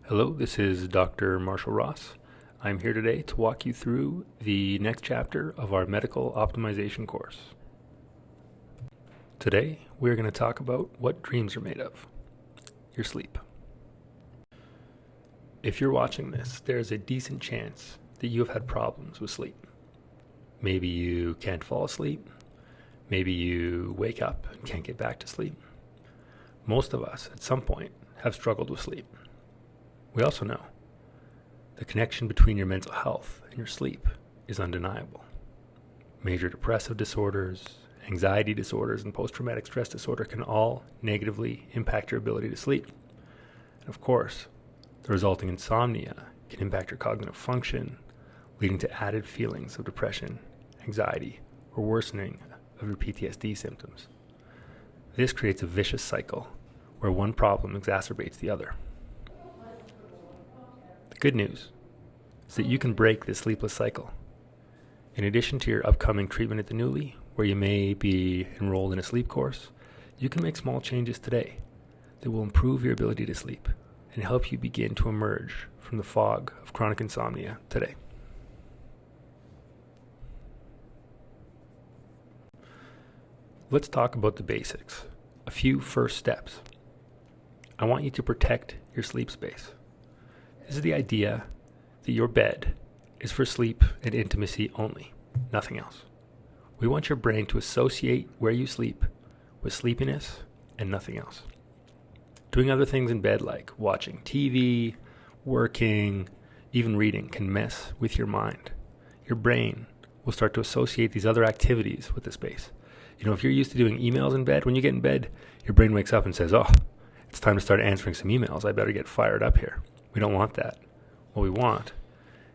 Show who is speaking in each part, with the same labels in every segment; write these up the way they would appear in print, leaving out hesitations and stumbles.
Speaker 1: Hello, this is Dr. Marshall Ross. I'm here today to walk you through the next chapter of our medical optimization course. Today, we're going to talk about what dreams are made of, your sleep. If you're watching this, there's a decent chance that you have had problems with sleep. Maybe you can't fall asleep. Maybe you wake up and can't get back to sleep. Most of us, at some point, have struggled with sleep. We also know the connection between your mental health and your sleep is undeniable. Major depressive disorders, anxiety disorders, and post-traumatic stress disorder can all negatively impact your ability to sleep. And of course, the resulting insomnia can impact your cognitive function, leading to added feelings of depression, anxiety, or worsening of your PTSD symptoms. This creates a vicious cycle where one problem exacerbates the other. The good news is that you can break this sleepless cycle. In addition to your upcoming treatment at the Newly, where you may be enrolled in a sleep course, you can make small changes today that will improve your ability to sleep and help you begin to emerge from the fog of chronic insomnia today. Let's talk about the basics, a few first steps. I want you to protect your sleep space. This is the idea that your bed is for sleep and intimacy only, nothing else. We want your brain to associate where you sleep with sleepiness and nothing else. Doing other things in bed like watching TV, working, even reading can mess with your mind. Your brain will start to associate these other activities with the space. If you're used to doing emails in bed, when you get in bed, your brain wakes up and says, it's time to start answering some emails. I better get fired up here. We don't want that. What we want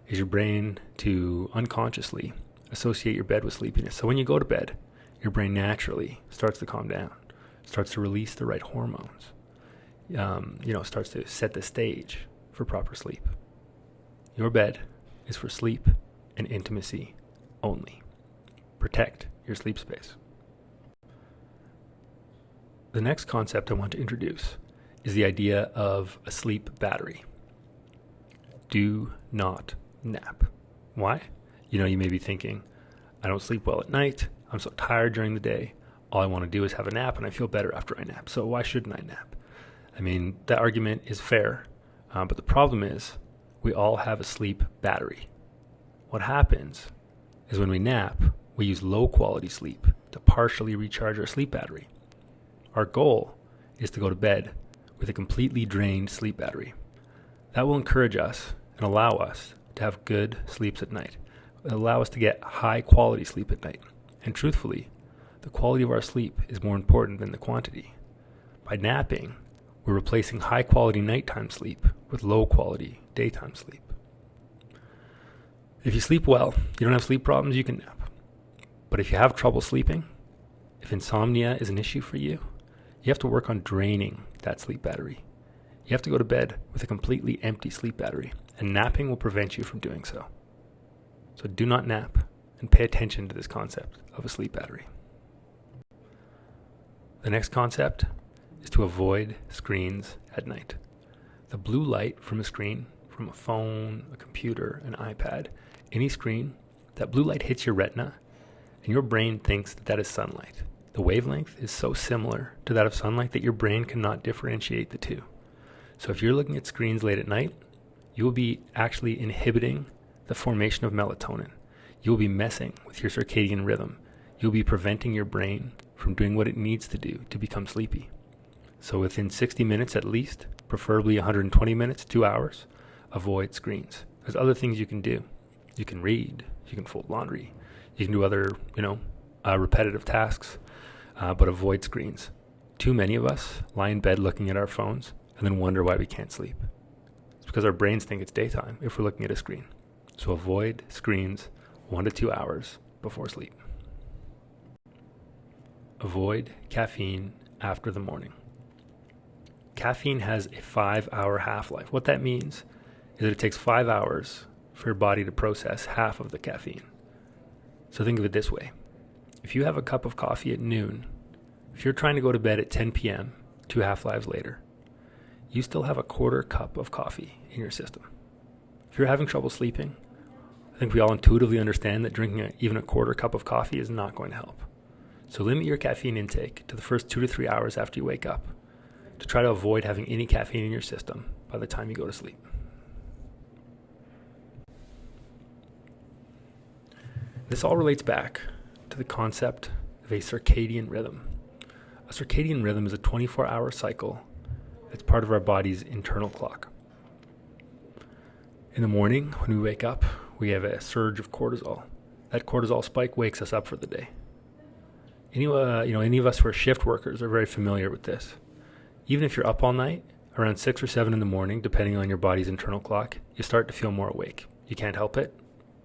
Speaker 1: is your brain to unconsciously associate your bed with sleepiness. So when you go to bed, your brain naturally starts to calm down, starts to release the right hormones, starts to set the stage for proper sleep. Your bed is for sleep and intimacy only. Protect your sleep space. The next concept I want to introduce is the idea of a sleep battery. Do not nap. Why? You may be thinking, I don't sleep well at night. I'm so tired during the day. All I want to do is have a nap and I feel better after I nap. So why shouldn't I nap? That argument is fair, but the problem is we all have a sleep battery. What happens is when we nap, we use low quality sleep to partially recharge our sleep battery. Our goal is to go to bed with a completely drained sleep battery. That will encourage us and allow us to have good sleeps at night. It will allow us to get high quality sleep at night. And truthfully, the quality of our sleep is more important than the quantity. By napping, we're replacing high quality nighttime sleep with low quality daytime sleep. If you sleep well, you don't have sleep problems, you can nap. But if you have trouble sleeping, if insomnia is an issue for you, you have to work on draining that sleep battery. You have to go to bed with a completely empty sleep battery, and napping will prevent you from doing so. So do not nap, and pay attention to this concept of a sleep battery. The next concept is to avoid screens at night. The blue light from a screen, from a phone, a computer, an iPad, any screen, that blue light hits your retina, and your brain thinks that is sunlight. The wavelength is so similar to that of sunlight that your brain cannot differentiate the two. So if you're looking at screens late at night, you will be actually inhibiting the formation of melatonin. You will be messing with your circadian rhythm. You'll be preventing your brain from doing what it needs to do to become sleepy. So within 60 minutes at least, preferably 120 minutes, 2 hours, avoid screens. There's other things you can do. You can read, you can fold laundry, you can do other, repetitive tasks. But avoid screens. Too many of us lie in bed looking at our phones and then wonder why we can't sleep. It's because our brains think it's daytime if we're looking at a screen. So avoid screens 1 to 2 hours before sleep. Avoid caffeine after the morning. Caffeine has a 5-hour half-life. What that means is that it takes 5 hours for your body to process half of the caffeine. So think of it this way. If you have a cup of coffee at noon, if you're trying to go to bed at 10 p.m., 2 half-lives later, you still have a quarter cup of coffee in your system. If you're having trouble sleeping, I think we all intuitively understand that drinking even a quarter cup of coffee is not going to help. So limit your caffeine intake to the first 2 to 3 hours after you wake up to try to avoid having any caffeine in your system by the time you go to sleep. This all relates back to the concept of a circadian rhythm. A circadian rhythm is a 24-hour cycle that's part of our body's internal clock. In the morning, when we wake up, we have a surge of cortisol. That cortisol spike wakes us up for the day. Any of us who are shift workers are very familiar with this. Even if you're up all night, around 6 or 7 in the morning, depending on your body's internal clock, you start to feel more awake. You can't help it.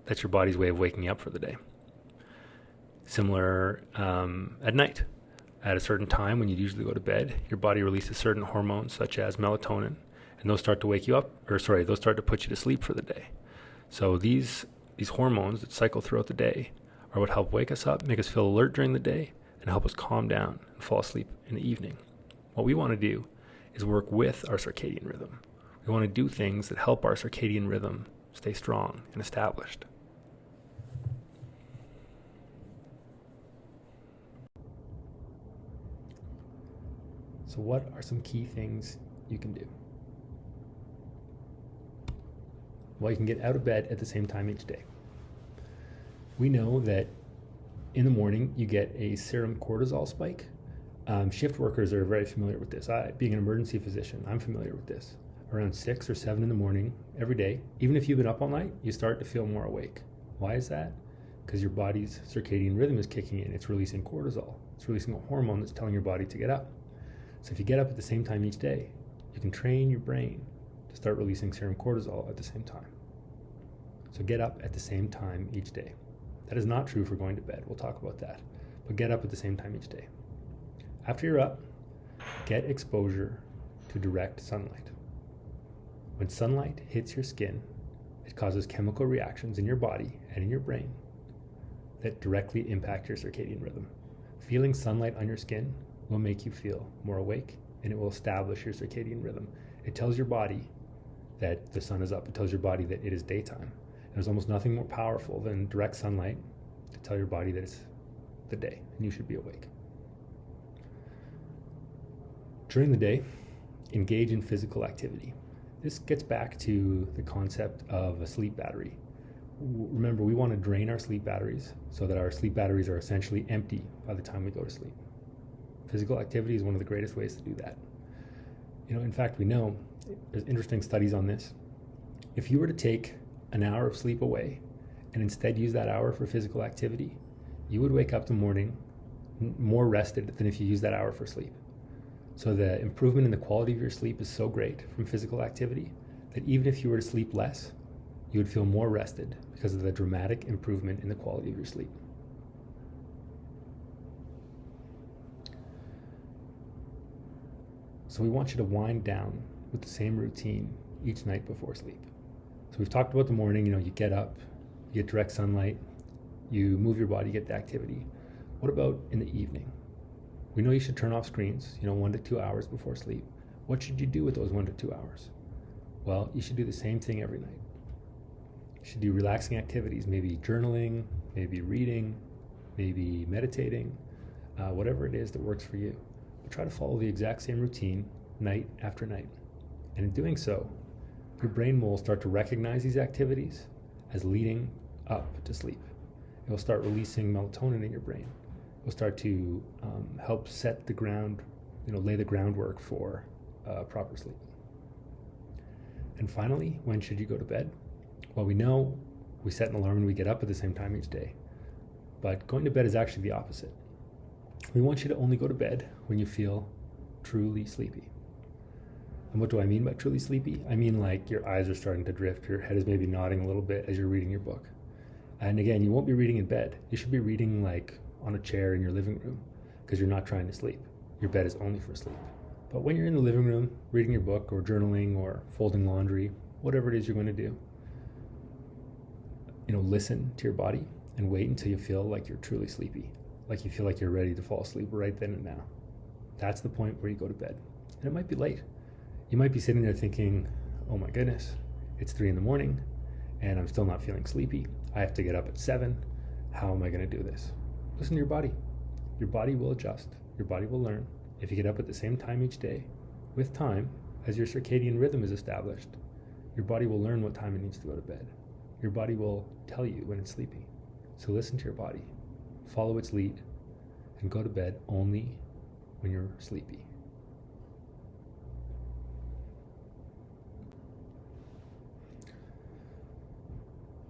Speaker 1: That's your body's way of waking up for the day. Similar at night. At a certain time when you usually go to bed, your body releases certain hormones such as melatonin, and those start to wake you up, those start to put you to sleep for the day. So these hormones that cycle throughout the day are what help wake us up, make us feel alert during the day, and help us calm down and fall asleep in the evening. What we want to do is work with our circadian rhythm. We want to do things that help our circadian rhythm stay strong and established. So what are some key things you can do? Well, you can get out of bed at the same time each day. We know that in the morning you get a serum cortisol spike. Shift workers are very familiar with this. Being an emergency physician, I'm familiar with this. Around 6 or 7 in the morning every day, even if you've been up all night, you start to feel more awake. Why is that? Because your body's circadian rhythm is kicking in. It's releasing cortisol. It's releasing a hormone that's telling your body to get up. So if you get up at the same time each day, you can train your brain to start releasing serum cortisol at the same time. So get up at the same time each day. That is not true for going to bed. We'll talk about that. But get up at the same time each day. After you're up, get exposure to direct sunlight. When sunlight hits your skin, it causes chemical reactions in your body and in your brain that directly impact your circadian rhythm. Feeling sunlight on your skin will make you feel more awake, and it will establish your circadian rhythm. It tells your body that the sun is up. It tells your body that it is daytime. And there's almost nothing more powerful than direct sunlight to tell your body that it's the day and you should be awake. During the day, engage in physical activity. This gets back to the concept of a sleep battery. Remember, we want to drain our sleep batteries so that our sleep batteries are essentially empty by the time we go to sleep. Physical activity is one of the greatest ways to do that. In fact, we know, there's interesting studies on this. If you were to take an hour of sleep away and instead use that hour for physical activity, you would wake up the morning more rested than if you use that hour for sleep. So the improvement in the quality of your sleep is so great from physical activity that even if you were to sleep less, you would feel more rested because of the dramatic improvement in the quality of your sleep. So we want you to wind down with the same routine each night before sleep. So we've talked about the morning, you get up, you get direct sunlight, you move your body, you get the activity. What about in the evening? We know you should turn off screens, 1 to 2 hours before sleep. What should you do with those 1 to 2 hours? Well, you should do the same thing every night. You should do relaxing activities, maybe journaling, maybe reading, maybe meditating, whatever it is that works for you. But try to follow the exact same routine night after night. And in doing so, your brain will start to recognize these activities as leading up to sleep. It will start releasing melatonin in your brain. It will start to help set the ground, lay the groundwork for proper sleep. And finally, when should you go to bed? Well, we know we set an alarm and we get up at the same time each day. But going to bed is actually the opposite. We want you to only go to bed when you feel truly sleepy. And what do I mean by truly sleepy? I mean like your eyes are starting to drift, your head is maybe nodding a little bit as you're reading your book. And again, you won't be reading in bed. You should be reading like on a chair in your living room because you're not trying to sleep. Your bed is only for sleep. But when you're in the living room reading your book or journaling or folding laundry, whatever it is you're going to do, listen to your body and wait until you feel like you're truly sleepy, like you feel like you're ready to fall asleep right then and now. That's the point where you go to bed. And it might be late. You might be sitting there thinking, oh my goodness, it's 3 in the morning and I'm still not feeling sleepy. I have to get up at 7. How am I going to do this? Listen to your body. Your body will adjust. Your body will learn. If you get up at the same time each day, with time, as your circadian rhythm is established, your body will learn what time it needs to go to bed. Your body will tell you when it's sleepy. So listen to your body, follow its lead, and go to bed only when you're sleepy.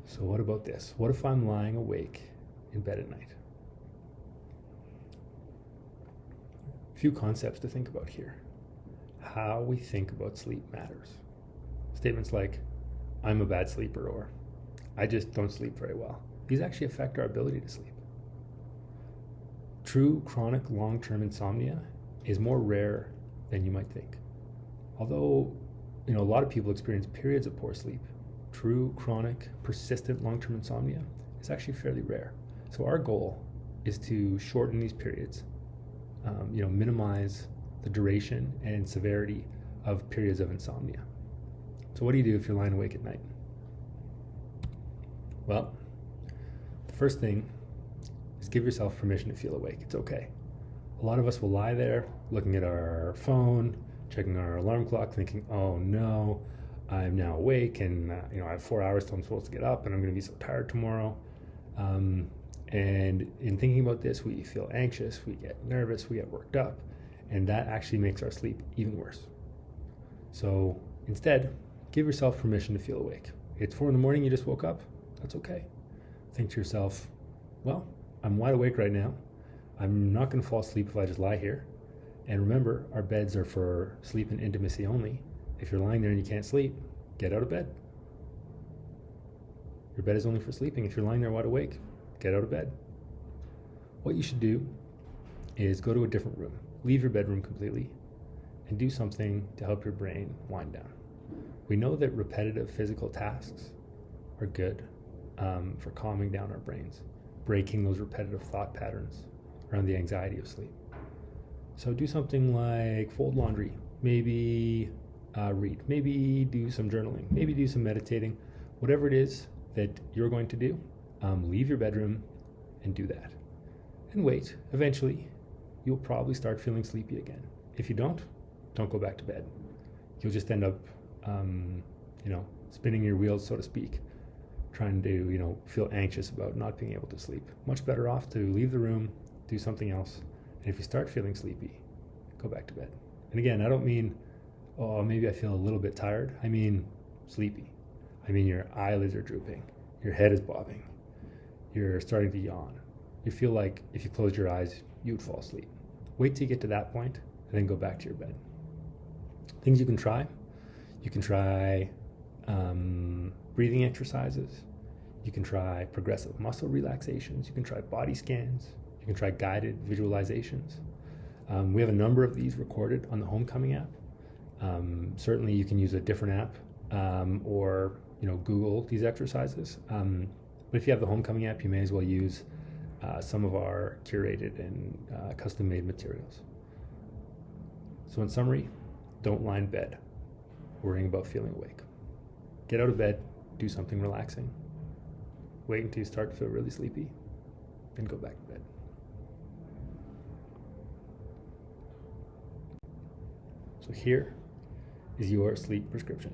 Speaker 1: So what about this? What if I'm lying awake in bed at night? A few concepts to think about here. How we think about sleep matters. Statements like, I'm a bad sleeper, or I just don't sleep very well. These actually affect our ability to sleep. True chronic long-term insomnia is more rare than you might think. Although, a lot of people experience periods of poor sleep, true chronic persistent long-term insomnia is actually fairly rare. So our goal is to shorten these periods, minimize the duration and severity of periods of insomnia. So what do you do if you're lying awake at night? Well, the first thing is give yourself permission to feel awake. It's okay. A lot of us will lie there looking at our phone, checking our alarm clock, thinking, oh no, I'm now awake and I have 4 hours till I'm supposed to get up and I'm going to be so tired tomorrow. And in thinking about this, we feel anxious, we get nervous, we get worked up, and that actually makes our sleep even worse. So instead, give yourself permission to feel awake. It's 4 in the morning, you just woke up, that's okay. Think to yourself, well, I'm wide awake right now. I'm not going to fall asleep if I just lie here. And remember, our beds are for sleep and intimacy only. If you're lying there and you can't sleep, get out of bed. Your bed is only for sleeping. If you're lying there wide awake, get out of bed. What you should do is go to a different room, leave your bedroom completely, and do something to help your brain wind down. We know that repetitive physical tasks are good for calming down our brains, breaking those repetitive thought patterns around the anxiety of sleep. So do something like fold laundry, maybe read, maybe do some journaling, maybe do some meditating. Whatever it is that you're going to do, leave your bedroom and do that. And wait, eventually you'll probably start feeling sleepy again. If you don't go back to bed. You'll just end up, spinning your wheels, so to speak, trying to, feel anxious about not being able to sleep. Much better off to leave the room, do something else. And if you start feeling sleepy, go back to bed. And again, I don't mean, oh, maybe I feel a little bit tired. I mean sleepy. I mean your eyelids are drooping, your head is bobbing, you're starting to yawn. You feel like if you closed your eyes, you'd fall asleep. Wait till you get to that point and then go back to your bed. Things you can try. You can try breathing exercises. You can try progressive muscle relaxations. You can try body scans. You can try guided visualizations. We have a number of these recorded on the Homecoming app. Certainly you can use a different app or Google these exercises. But if you have the Homecoming app, you may as well use some of our curated and custom-made materials. So in summary, don't lie in bed worrying about feeling awake. Get out of bed, do something relaxing. Wait until you start to feel really sleepy, then go back to bed. So here is your sleep prescription.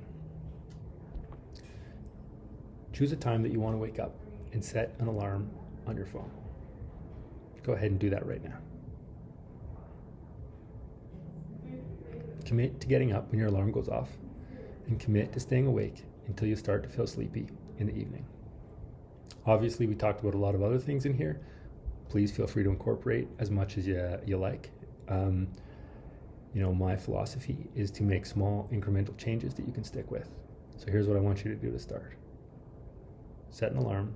Speaker 1: Choose a time that you want to wake up and set an alarm on your phone. Go ahead and do that right now. Commit to getting up when your alarm goes off, and commit to staying awake until you start to feel sleepy in the evening. Obviously, we talked about a lot of other things in here. Please feel free to incorporate as much as you like. My philosophy is to make small incremental changes that you can stick with. So here's what I want you to do to start. Set an alarm,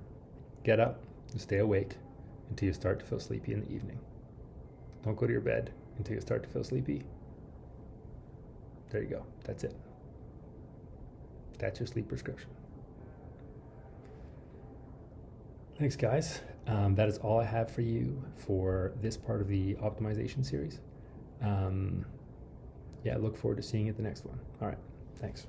Speaker 1: get up, and stay awake until you start to feel sleepy in the evening. Don't go to your bed until you start to feel sleepy. There you go. That's it. That's your sleep prescription. Thanks, guys. That is all I have for you for this part of the optimization series. Yeah, I look forward to seeing you at the next one. All right. Thanks.